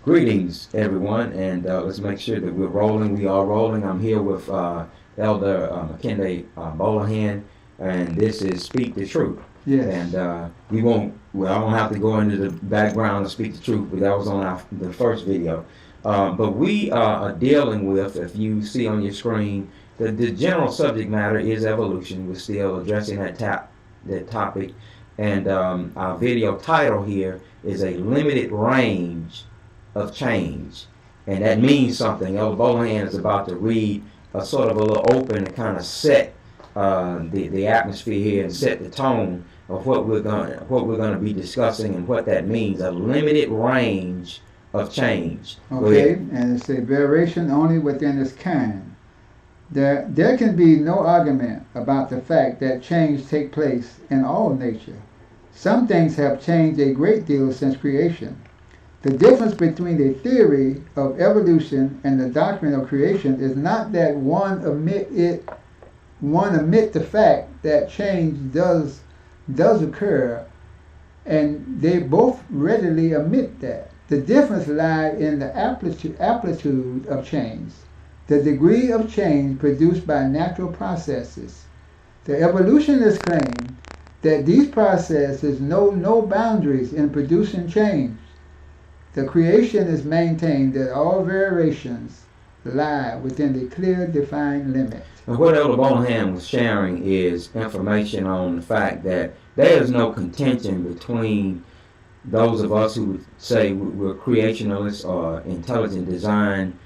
Greetings, everyone, and let's make sure that we're rolling. We are rolling. I'm here with Elder McKinley Bolahan, and this is Speak the Truth. Yes. And we won't. Well, I don't have to go into the background of Speak the Truth, but that was on the first video. But we are dealing with, if you see on your screen, the general subject matter is evolution. We're still addressing that topic, and our video title here is A Limited Range of Change, and that means something. Elder Bolahan is about to read a sort of a little open to kind of set the atmosphere here and set the tone of what we're going to be discussing and what that means. A limited range of change. Okay, and it's a variation only within its kind. There can be no argument about the fact that change takes place in all nature. Some things have changed a great deal since creation. The difference between the theory of evolution and the doctrine of creation is not that one omit the fact that change does occur, and they both readily admit that. The difference lies in the amplitude of change, the degree of change produced by natural processes. The evolutionists claim that these processes know no boundaries in producing change. The creationists maintain that all variations lie within the clear, defined limit. And what Elder Bolahan was sharing is information on the fact that there is no contention between those of us who would say we're creationalists or intelligent design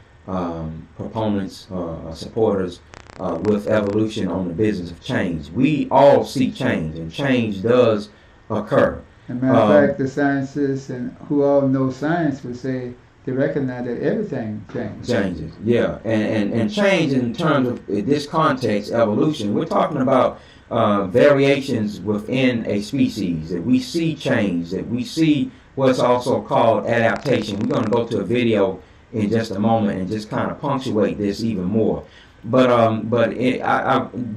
proponents or supporters with evolution on the business of change. We all see change, and change does occur. As a matter of fact, the scientists and who all know science would say they recognize that everything changes. Yeah, and change in terms of this context, evolution, we're talking about variations within a species, that we see change, that we see what's also called adaptation. We're going to go to a video in just a moment and just kind of punctuate this even more. But I'm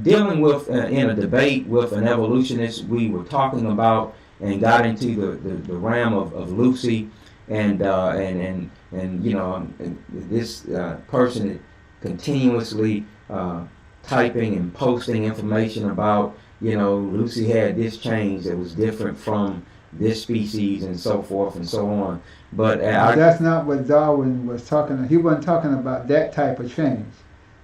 dealing with in a debate with an evolutionist. We were talking about and got into the realm of Lucy, and you know, this person continuously typing and posting information about, you know, Lucy had this change that was different from this species and so forth and so on. But that's not what Darwin was talking about. He wasn't talking about that type of change.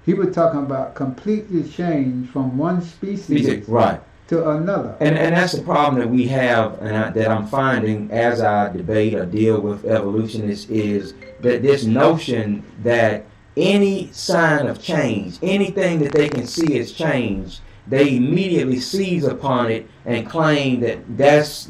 He was talking about completely change from one species right to another. And that's the problem that we have, and that I'm finding as I debate or deal with evolutionists, is that this notion that any sign of change, anything that they can see as change, they immediately seize upon it and claim that that's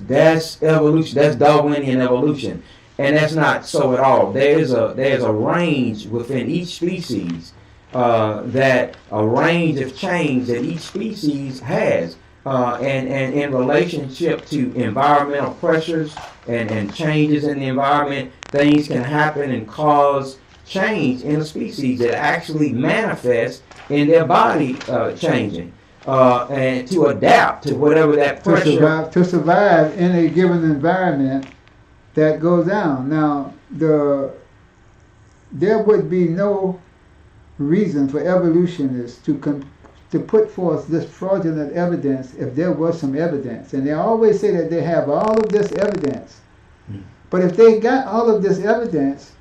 evolution, that's Darwinian evolution, and that's not so at all. There's a range within each species, that a range of change that each species has. And in relationship to environmental pressures and changes in the environment, things can happen and cause change in a species that actually manifests in their body changing, and to adapt to whatever that pressure. To survive in a given environment that goes down. Now, there would be no reason for evolutionists to put forth this fraudulent evidence if there was some evidence. And they always say that they have all of this evidence. But if they got all of this evidence,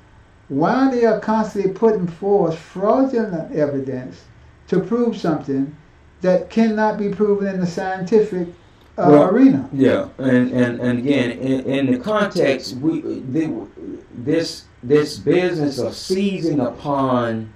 why they are constantly putting forth fraudulent evidence to prove something that cannot be proven in the scientific arena? Yeah, and again, in the context, this business of seizing upon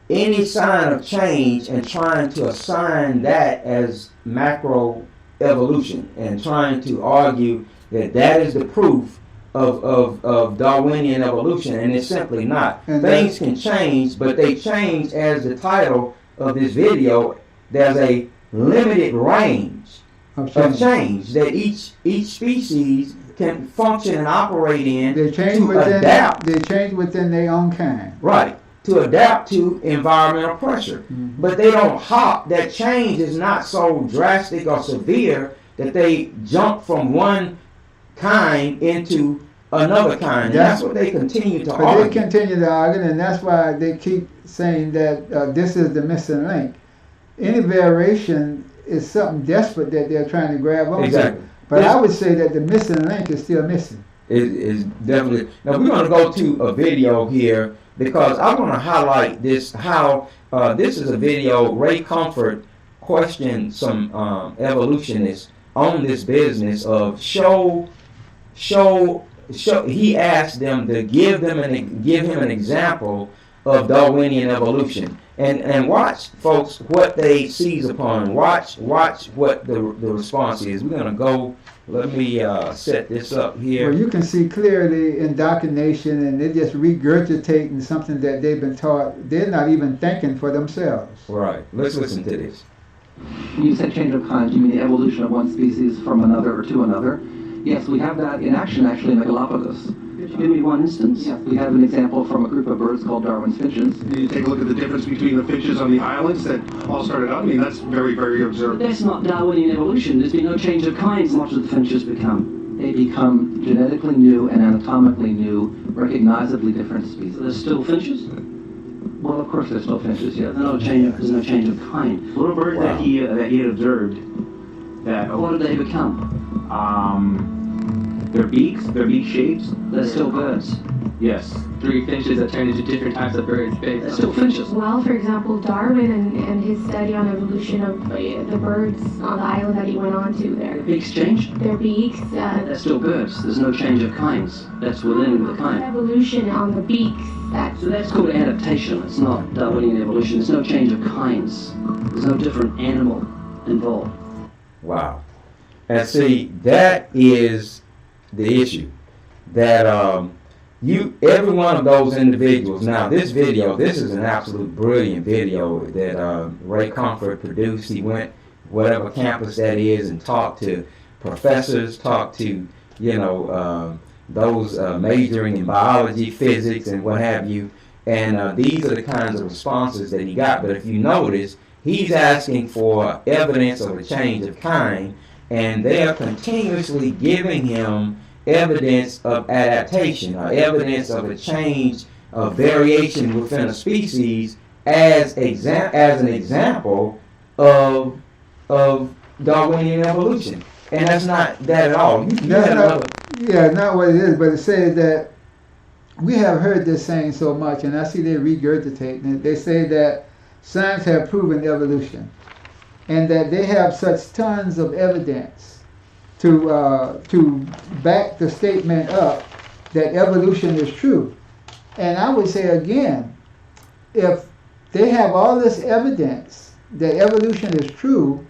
any sign of change and trying to assign that as macro evolution and trying to argue that is the proof of Darwinian evolution, and it's simply not. And things can change, but they change, as the title of this video, there's a limited range of change that each species can function and operate in adapt. They change within their own kind. Right. To adapt to environmental pressure. Mm-hmm. But they don't hop. That change is not so drastic or severe that they jump from one kind into another kind. And that's what they continue to argue. But they continue to argue, and that's why they keep saying that this is the missing link. Any variation is something desperate that they're trying to grab onto. Exactly. But I would say that the missing link is still missing. It is definitely. Now we're going to go to a video here because I want to highlight this. How this is a video. Ray Comfort questioned some evolutionists on this business of show. He asked them to give him an example of Darwinian evolution, and watch, folks, what they seize upon. Watch what the response is. We're gonna go. Let me set this up here. Well, you can see clearly indoctrination, and they're just regurgitating something that they've been taught. They're not even thinking for themselves. Right. Let's listen to this. When you said change of kind, you mean the evolution of one species from another or to another? Yes, we have that in action actually in the Galapagos. Could you give me one instance? Yes, we have an example from a group of birds called Darwin's finches. You take a look at the difference between the finches on the islands that all started out. I mean, that's very, very But observed. that's not Darwinian evolution. There's been no change of kinds. What do the finches become? They become genetically new and anatomically new, recognizably different species. There's still finches? Well, of course, there's still finches, yes. There's no change of kind. Little birds Wow. that he had observed that What did they become? their beak shapes. They're still birds. Yes. 3 finches that turn into different types of birds based They're on still finches. Well, for example, Darwin and his study on evolution of the birds on the island that he went on to Their there. beaks change. Their beaks, They're still birds. There's no change of kinds. That's within the kind. evolution on the beaks. So that's called adaptation. It's not Darwinian evolution. There's no change of kinds. There's no different animal involved. Wow. And see, that is the issue. That every one of those individuals. Now, this is an absolute brilliant video that Ray Comfort produced. He went whatever campus that is and talked to professors, talked to those majoring in biology, physics, and what have you. And these are the kinds of responses that he got. But if you notice, he's asking for evidence of a change of kind, and they are continuously giving him evidence of adaptation or evidence of a change of variation within a species as an example of Darwinian evolution. And that's not that at all. Not what it is, but it says that we have heard this saying so much, and I see they regurgitate it. They say that science have proven evolution, and that they have such tons of evidence to back the statement up that evolution is true. And I would say again, if they have all this evidence that evolution is true,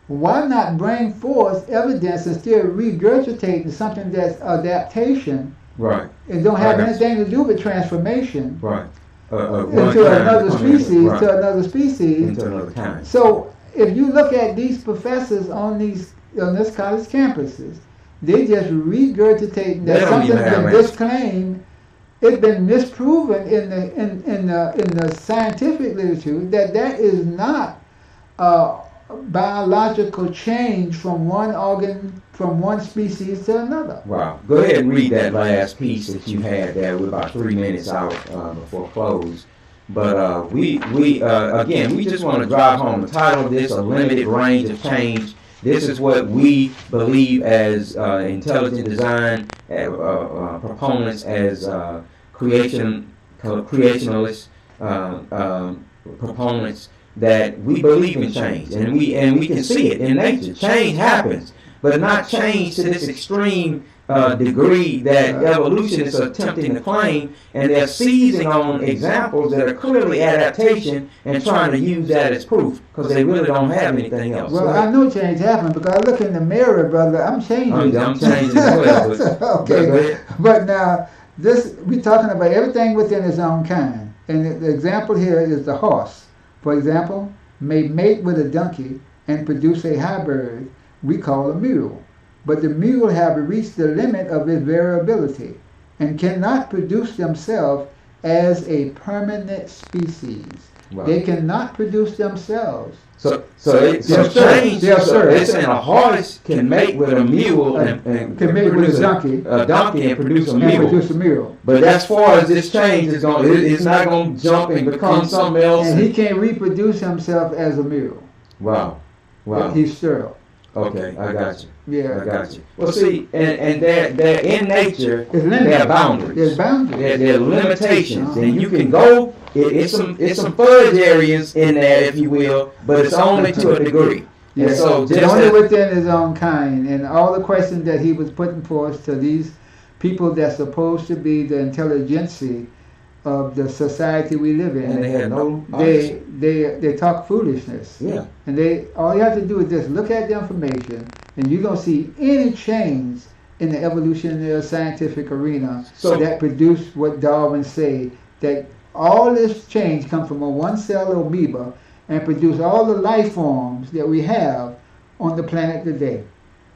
why not bring forth evidence instead of regurgitating something that's adaptation? Right. It don't have anything to do with transformation. Right. Into another species, right. to another species. Into another kind. So if you look at these professors on this college campuses, they just regurgitating that something's been disclaimed. It's been misproven in the scientific literature that is not biological change from one organ, from one species to another. Wow. Go ahead and read that last piece that you had there. We're about 3 minutes out before close. But we just want to drive home the title of this, A Limited Range of Change. This is what we believe as intelligent design proponents, as creationalists, proponents, that we believe in change, and we can see it in nature. Change happens, but not change to this extreme degree that evolutionists are attempting to claim, and they're seizing on examples that are clearly adaptation and trying to use that as proof because they really don't have anything else. Well, I know change happened because I look in the mirror, brother. I'm changing. I'm changing as well. But, okay, but now we're talking about everything within its own kind, and the example here is the horse. For example, may mate with a donkey and produce a hybrid we call a mule. But the mule have reached the limit of its variability and cannot produce themselves as a permanent species. Right. They cannot produce themselves. So change. Yes, sir. They're saying a horse can mate with a mule and Can mate with a donkey. A donkey and produce a And mule. produce a mule. But as far as this change is going, it's not going to jump and become something else. And he can't reproduce himself as a mule. Wow. He's sterile. Okay, I got you. Yeah. I got you. Well, see, and they're in nature. It's limited. There are boundaries. There's boundaries. There are limitations, and you can go. It's some fudge areas in there, if you will, but it's only to a degree. Yeah. And so It's just only as, within his own kind. And all the questions that he was putting forth to these people that's supposed to be the intelligentsia of the society we live in. and they had no. They talk foolishness. Yeah. And all you have to do is just look at the information, and you don't see any change in the evolutionary scientific arena So- that produced what Darwin say, that all this change comes from a one-cell amoeba and produce all the life forms that we have on the planet today.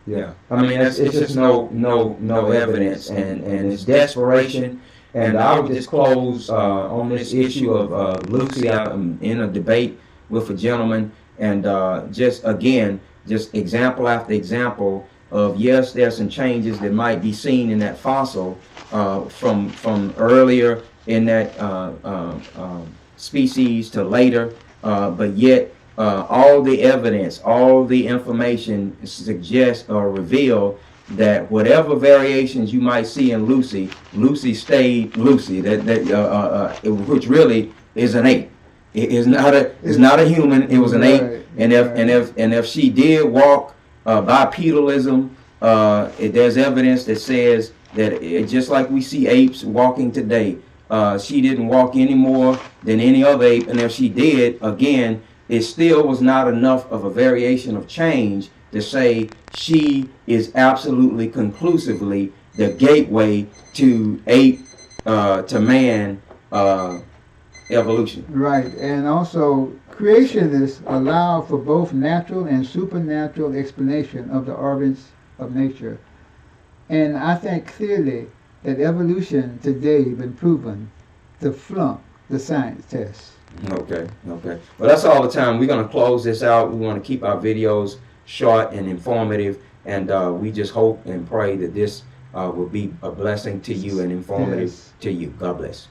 Yeah, I mean it's just no evidence, and it's desperation. And I would just close on this issue of Lucy. I'm in a debate with a gentleman, and just example after example of, yes, there's some changes that might be seen in that fossil from earlier in that species to later, but yet all the evidence, all the information suggests or reveal that whatever variations you might see in Lucy stayed Lucy. Which really is an ape. It is not a human. It was an ape. And if she did walk bipedalism, there's evidence that says that just like we see apes walking today, she didn't walk any more than any other ape. And if she did, again, it still was not enough of a variation of change to say she is absolutely conclusively the gateway to ape to man evolution. Right, and also creationists allow for both natural and supernatural explanation of the organs of nature. And I think clearly that evolution today has been proven to flunk the science test. Okay. Well, that's all the time. We're going to close this out. We want to keep our videos short and informative, and we just hope and pray that this will be a blessing to you and informative to you. God bless.